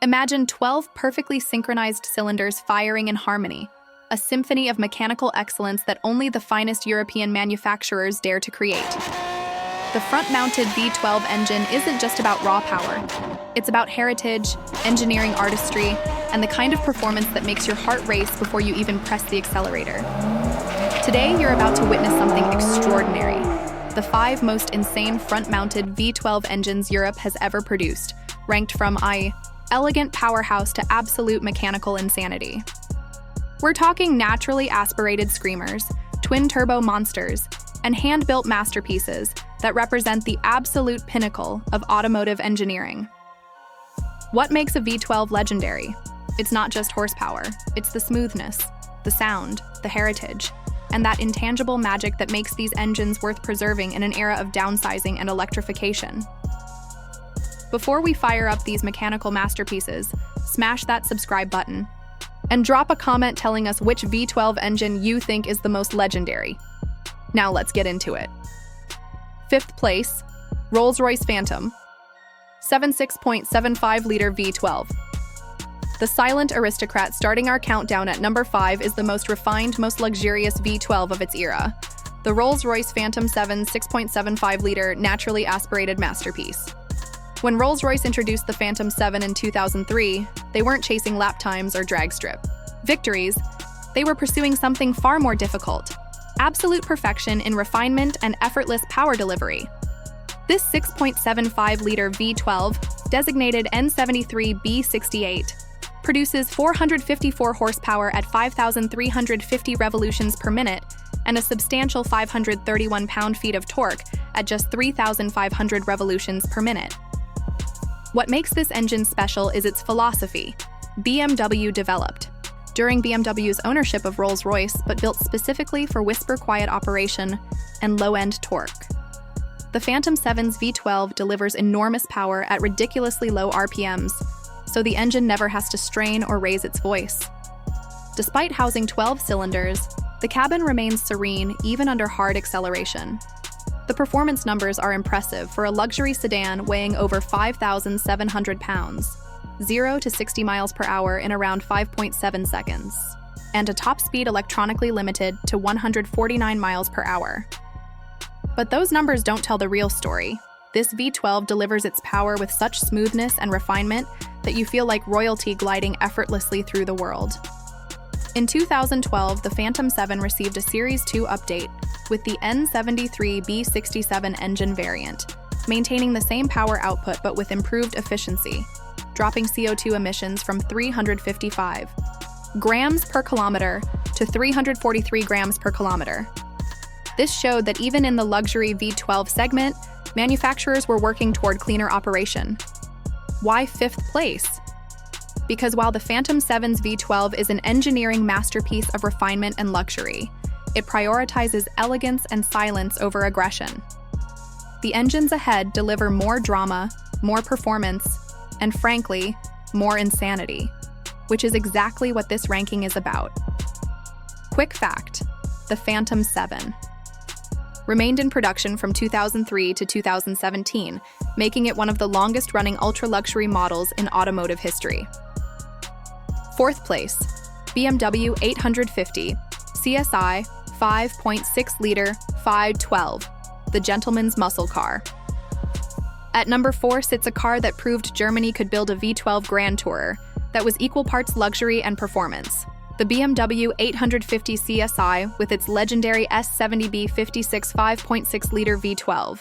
Imagine 12 perfectly synchronized cylinders firing in harmony, a symphony of mechanical excellence that only the finest European manufacturers dare to create. The front-mounted V12 engine isn't just about raw power. It's about heritage, engineering artistry, and the kind of performance that makes your heart race before you even press the accelerator. Today, you're about to witness something extraordinary. The 5 most insane front-mounted V12 engines Europe has ever produced, ranked from elegant powerhouse to absolute mechanical insanity. We're talking naturally aspirated screamers, twin-turbo monsters, and hand-built masterpieces that represent the absolute pinnacle of automotive engineering. What makes a V12 legendary? It's not just horsepower, it's the smoothness, the sound, the heritage, and that intangible magic that makes these engines worth preserving in an era of downsizing and electrification. Before we fire up these mechanical masterpieces, smash that subscribe button and drop a comment telling us which V12 engine you think is the most legendary. Now let's get into it. 5th place, Rolls-Royce Phantom, 76.75-liter V12. The silent aristocrat starting our countdown at number 5 is the most refined, most luxurious V12 of its era, the Rolls-Royce Phantom 7 6.75-liter naturally aspirated masterpiece. When Rolls-Royce introduced the Phantom 7 in 2003, they weren't chasing lap times or drag strip victories. They were pursuing something far more difficult: absolute perfection in refinement and effortless power delivery. This 6.75-liter V12, designated N73B68, produces 454 horsepower at 5,350 revolutions per minute and a substantial 531 pound-feet of torque at just 3,500 revolutions per minute. What makes this engine special is its philosophy. BMW developed during BMW's ownership of Rolls-Royce, but built specifically for whisper-quiet operation and low-end torque. The Phantom 7's V12 delivers enormous power at ridiculously low RPMs, so the engine never has to strain or raise its voice. Despite housing 12 cylinders, the cabin remains serene even under hard acceleration. The performance numbers are impressive for a luxury sedan weighing over 5,700 pounds, 0 to 60 miles per hour in around 5.7 seconds, and a top speed electronically limited to 149 miles per hour. But those numbers don't tell the real story. This V12 delivers its power with such smoothness and refinement that you feel like royalty gliding effortlessly through the world. In 2012, the Phantom 7 received a Series 2 update with the N73B67 engine variant, maintaining the same power output but with improved efficiency, dropping CO2 emissions from 355 grams per kilometer to 343 grams per kilometer. This showed that even in the luxury V12 segment, manufacturers were working toward cleaner operation. Why 5th place? Because while the Phantom 7's V12 is an engineering masterpiece of refinement and luxury, it prioritizes elegance and silence over aggression. The engines ahead deliver more drama, more performance, and frankly, more insanity, which is exactly what this ranking is about. Quick fact: the Phantom 7 remained in production from 2003 to 2017, making it one of the longest-running ultra-luxury models in automotive history. 4th place, BMW 850 CSI 5.6-liter V12, the gentleman's muscle car. At number 4 sits a car that proved Germany could build a V12 Grand Tourer that was equal parts luxury and performance. The BMW 850 CSI with its legendary S70B56 5.6-liter V12.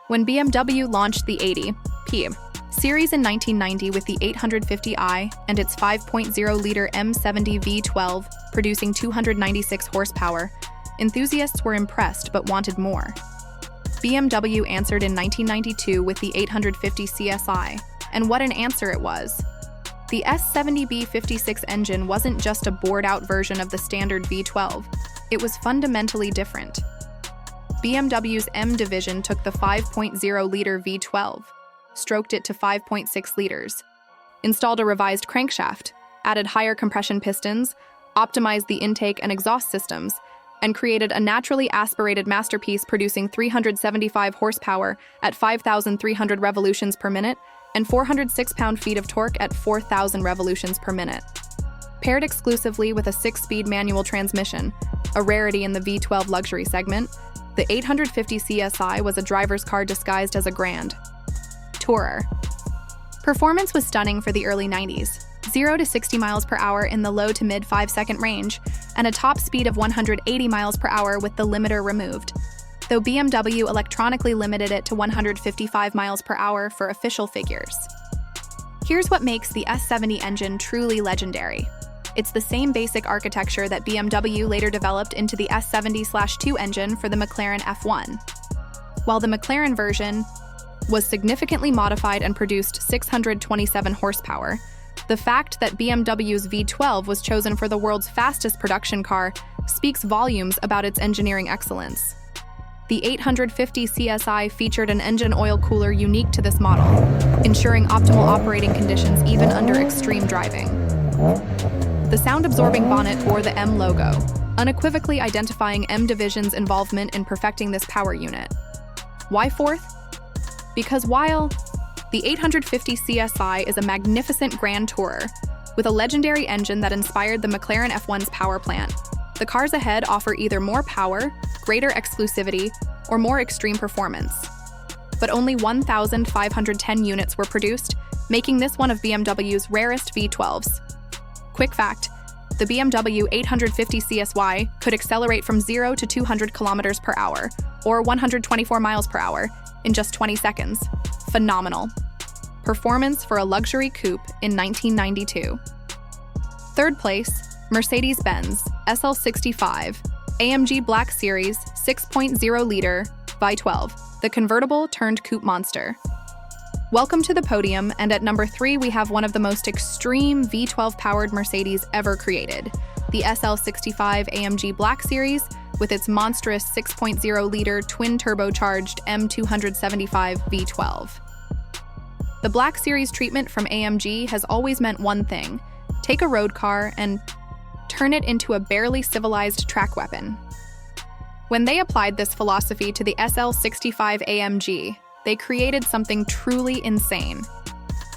When BMW launched the 80P series in 1990 with the 850i and its 5.0-liter M70 V12 producing 296 horsepower, enthusiasts were impressed but wanted more. BMW answered in 1992 with the 850 CSI, and what an answer it was. The S70B56 engine wasn't just a bored-out version of the standard V12, it was fundamentally different. BMW's M division took the 5.0-liter V12, stroked it to 5.6 liters, installed a revised crankshaft, added higher compression pistons, optimized the intake and exhaust systems, and created a naturally aspirated masterpiece producing 375 horsepower at 5,300 revolutions per minute and 406 pound-feet of torque at 4,000 revolutions per minute. Paired exclusively with a 6-speed manual transmission, a rarity in the V12 luxury segment, the 850 CSI was a driver's car disguised as a Grand Tourer. Performance was stunning for the early 90s, 0 to 60 miles per hour in the low to mid 5-second range, and a top speed of 180 miles per hour with the limiter removed, though BMW electronically limited it to 155 miles per hour for official figures. Here's what makes the S70 engine truly legendary. It's the same basic architecture that BMW later developed into the S70/2 engine for the McLaren F1. While the McLaren version was significantly modified and produced 627 horsepower, the fact that BMW's V12 was chosen for the world's fastest production car speaks volumes about its engineering excellence. The 850 CSI featured an engine oil cooler unique to this model, ensuring optimal operating conditions even under extreme driving. The sound-absorbing bonnet bore the M logo, unequivocally identifying M Division's involvement in perfecting this power unit. Why fourth? Because while the 850 CSI is a magnificent Grand Tourer with a legendary engine that inspired the McLaren F1's power plant, the cars ahead offer either more power, greater exclusivity, or more extreme performance. But only 1,510 units were produced, making this one of BMW's rarest V12s. Quick fact, the BMW 850 CSY could accelerate from 0 to 200 kilometers per hour, or 124 miles per hour, in just 20 seconds. Phenomenal. Performance for a luxury coupe in 1992. Third place, Mercedes-Benz SL65 AMG Black Series 6.0-liter V12, the convertible turned coupe monster. Welcome to the podium, and at number 3 we have one of the most extreme V12-powered Mercedes ever created, the SL65 AMG Black Series with its monstrous 6.0-liter twin-turbocharged M275 V12. The Black Series treatment from AMG has always meant one thing: take a road car and turn it into a barely civilized track weapon. When they applied this philosophy to the SL65 AMG, they created something truly insane.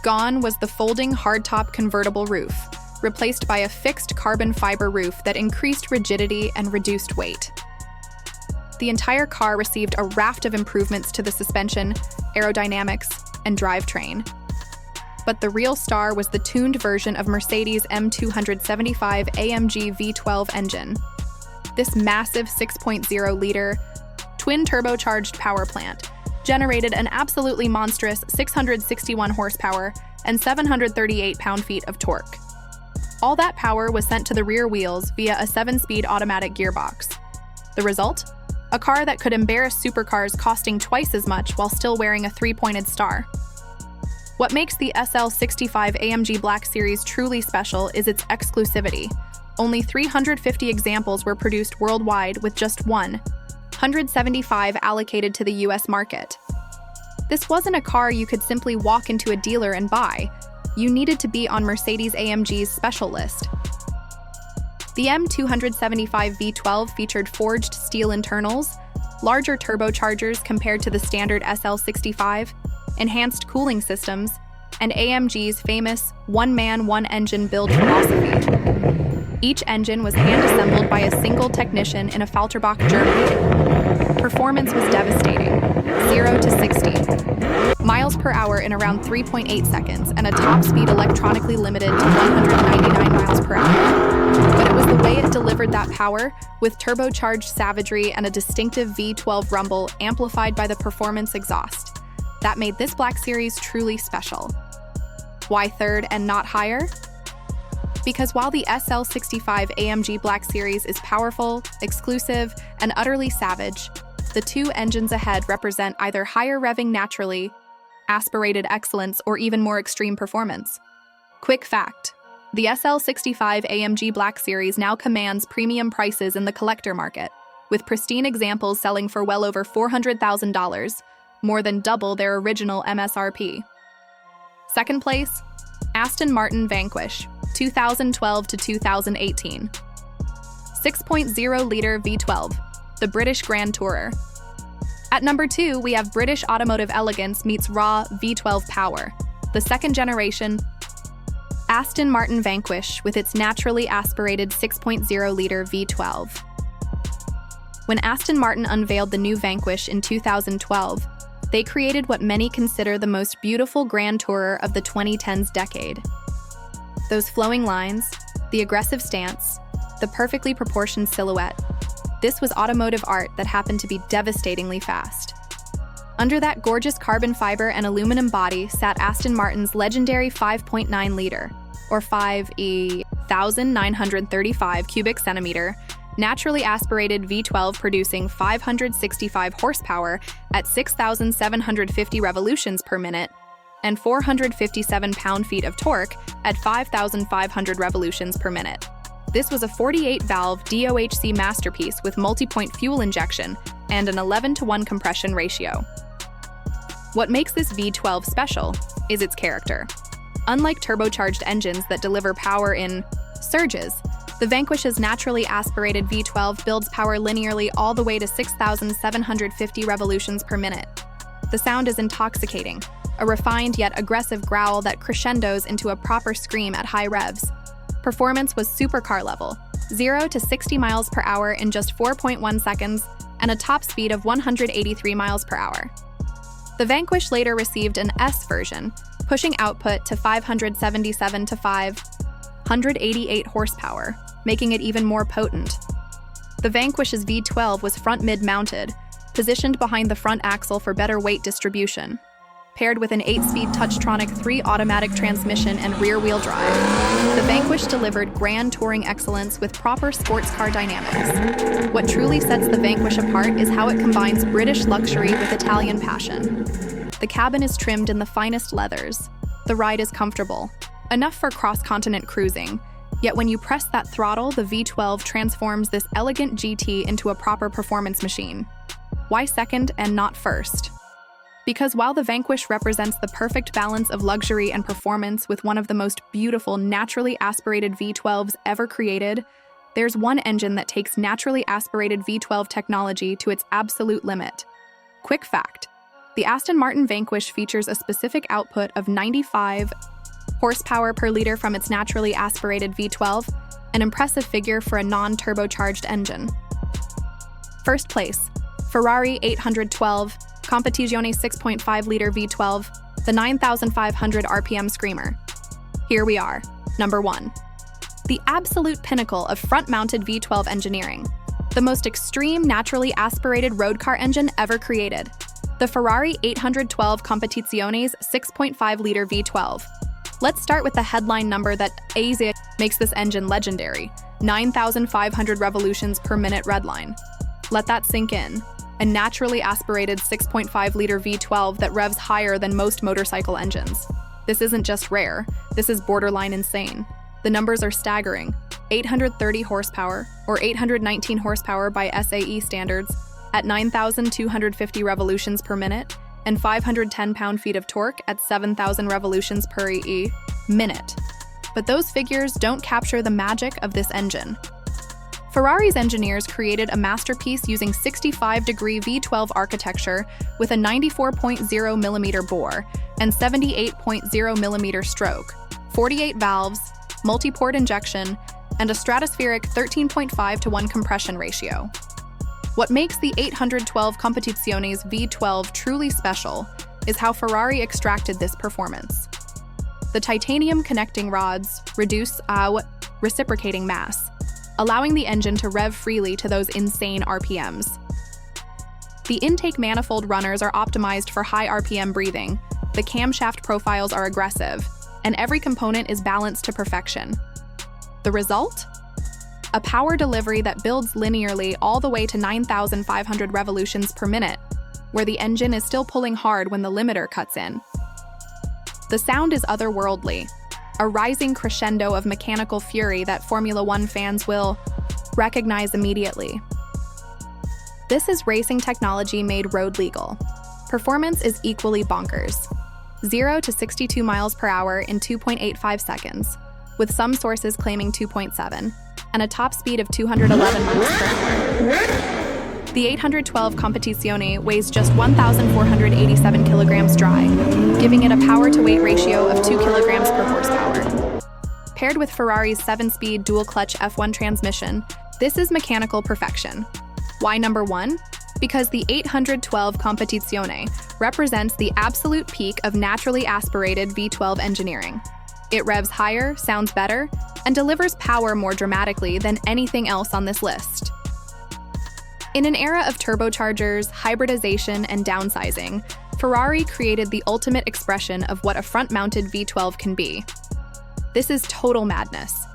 Gone was the folding hardtop convertible roof, replaced by a fixed carbon fiber roof that increased rigidity and reduced weight. The entire car received a raft of improvements to the suspension, aerodynamics, and drivetrain. But the real star was the tuned version of Mercedes' M275 AMG V12 engine. This massive 6.0-liter, twin-turbocharged power plant generated an absolutely monstrous 661 horsepower and 738 pound-feet of torque. All that power was sent to the rear wheels via a 7-speed automatic gearbox. The result? A car that could embarrass supercars costing twice as much while still wearing a 3-pointed star. What makes the SL65 AMG Black Series truly special is its exclusivity. Only 350 examples were produced worldwide, with just 175 allocated to the US market. This wasn't a car you could simply walk into a dealer and buy. You needed to be on Mercedes-AMG's special list. The M275 V12 featured forged steel internals, larger turbochargers compared to the standard SL65, enhanced cooling systems, and AMG's famous one-man, one-engine build philosophy. Each engine was hand-assembled by a single technician in a Falterbach, Germany. Performance was devastating, 0 to 60 miles per hour in around 3.8 seconds, and a top speed electronically limited to 199 miles per hour. But it was the way it delivered that power, with turbocharged savagery and a distinctive V12 rumble amplified by the performance exhaust, that made this Black Series truly special. Why third and not higher? Because while the SL65 AMG Black Series is powerful, exclusive, and utterly savage, the two engines ahead represent either higher revving naturally, aspirated excellence, or even more extreme performance. Quick fact: the SL65 AMG Black Series now commands premium prices in the collector market, with pristine examples selling for well over $400,000, more than double their original MSRP. Second place, Aston Martin Vanquish, 2012 to 2018. 6.0-liter V12, the British Grand Tourer. At number 2, we have British automotive elegance meets raw V12 power. The second generation Aston Martin Vanquish with its naturally aspirated 6.0-liter V12. When Aston Martin unveiled the new Vanquish in 2012, they created what many consider the most beautiful Grand Tourer of the 2010s decade. Those flowing lines, the aggressive stance, the perfectly proportioned silhouette. This was automotive art that happened to be devastatingly fast. Under that gorgeous carbon fiber and aluminum body sat Aston Martin's legendary 5.9-liter, or 5,935 cubic centimeter, naturally aspirated V12 producing 565 horsepower at 6,750 revolutions per minute and 457 pound-feet of torque at 5,500 revolutions per minute. This was a 48-valve DOHC masterpiece with multi-point fuel injection and an 11-to-1 compression ratio. What makes this V12 special is its character. Unlike turbocharged engines that deliver power in surges, the Vanquish's naturally aspirated V12 builds power linearly all the way to 6,750 revolutions per minute. The sound is intoxicating, a refined yet aggressive growl that crescendos into a proper scream at high revs. Performance was supercar level, 0 to 60 miles per hour in just 4.1 seconds, and a top speed of 183 miles per hour. The Vanquish later received an S version, pushing output to 577 to 588 horsepower, making it even more potent. The Vanquish's V12 was front mid-mounted, positioned behind the front axle for better weight distribution. Paired with an 8-speed Touchtronic 3 automatic transmission and rear-wheel drive, the Vanquish delivered grand touring excellence with proper sports car dynamics. What truly sets the Vanquish apart is how it combines British luxury with Italian passion. The cabin is trimmed in the finest leathers. The ride is comfortable, enough for cross-continent cruising, yet when you press that throttle, the V12 transforms this elegant GT into a proper performance machine. Why second and not first? Because while the Vanquish represents the perfect balance of luxury and performance with one of the most beautiful naturally aspirated V12s ever created, there's one engine that takes naturally aspirated V12 technology to its absolute limit. Quick fact: the Aston Martin Vanquish features a specific output of 95 horsepower per liter from its naturally aspirated V12, an impressive figure for a non-turbocharged engine. First place, Ferrari 812 Competizione 6.5-liter V12, the 9,500 RPM screamer. Here we are, number 1. The absolute pinnacle of front-mounted V12 engineering, the most extreme naturally aspirated road car engine ever created, the Ferrari 812 Competizione's 6.5-liter V12. Let's start with the headline number that makes this engine legendary, 9,500 revolutions per minute redline. Let that sink in. A naturally aspirated 6.5-liter V12 that revs higher than most motorcycle engines. This isn't just rare, this is borderline insane. The numbers are staggering: 830 horsepower, or 819 horsepower by SAE standards, at 9,250 revolutions per minute, and 510 pound-feet of torque at 7,000 revolutions per minute. But those figures don't capture the magic of this engine. Ferrari's engineers created a masterpiece using 65-degree V12 architecture with a 94.0mm bore and 78.0mm stroke, 48 valves, multi-port injection, and a stratospheric 13.5-to-1 compression ratio. What makes the 812 Competizione's V12 truly special is how Ferrari extracted this performance. The titanium connecting rods reduce reciprocating mass, allowing the engine to rev freely to those insane RPMs. The intake manifold runners are optimized for high RPM breathing, the camshaft profiles are aggressive, and every component is balanced to perfection. The result? A power delivery that builds linearly all the way to 9,500 revolutions per minute, where the engine is still pulling hard when the limiter cuts in. The sound is otherworldly, a rising crescendo of mechanical fury that Formula One fans will recognize immediately. This is racing technology made road legal. Performance is equally bonkers: 0 to 62 miles per hour in 2.85 seconds, with some sources claiming 2.7, and a top speed of 211 miles per hour. The 812 Competizione weighs just 1,487 kilograms dry, giving it a power-to-weight ratio of 2 kilograms per horsepower. Paired with Ferrari's 7-speed dual-clutch F1 transmission, this is mechanical perfection. Why number 1? Because the 812 Competizione represents the absolute peak of naturally aspirated V12 engineering. It revs higher, sounds better, and delivers power more dramatically than anything else on this list. In an era of turbochargers, hybridization, and downsizing, Ferrari created the ultimate expression of what a front-mounted V12 can be. This is total madness,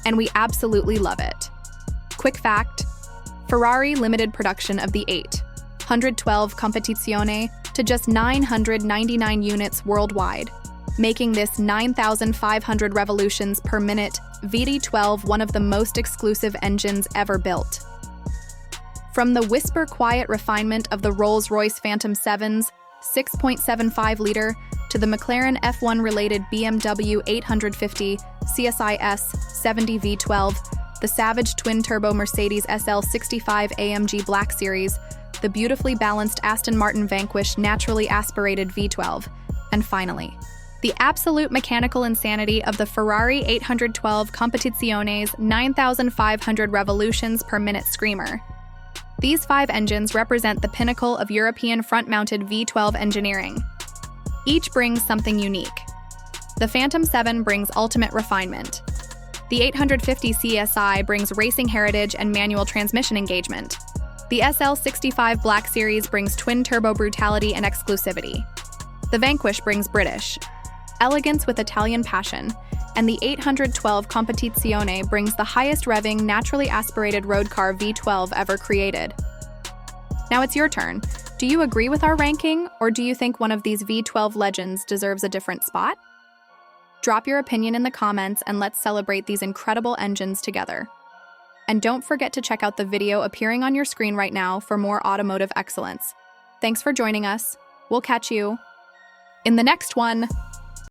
and we absolutely love it. Quick fact, Ferrari limited production of the 812 Competizione to just 999 units worldwide, making this 9,500 revolutions per minute V12 one of the most exclusive engines ever built. From the whisper-quiet refinement of the Rolls-Royce Phantom 7's 6.75-liter to the McLaren F1-related BMW 850 CSI-S 70 V12, the savage twin-turbo Mercedes SL65 AMG Black Series, the beautifully balanced Aston Martin Vanquish naturally aspirated V12, and finally, the absolute mechanical insanity of the Ferrari 812 Competizione's 9,500 revolutions per minute screamer. These 5 engines represent the pinnacle of European front-mounted V12 engineering. Each brings something unique. The Phantom 7 brings ultimate refinement. The 850 CSI brings racing heritage and manual transmission engagement. The SL65 Black Series brings twin-turbo brutality and exclusivity. The Vanquish brings British elegance with Italian passion, and the 812 Competizione brings the highest revving, naturally aspirated road car V12 ever created. Now it's your turn. Do you agree with our ranking, or do you think one of these V12 legends deserves a different spot? Drop your opinion in the comments and let's celebrate these incredible engines together. And don't forget to check out the video appearing on your screen right now for more automotive excellence. Thanks for joining us. We'll catch you in the next one.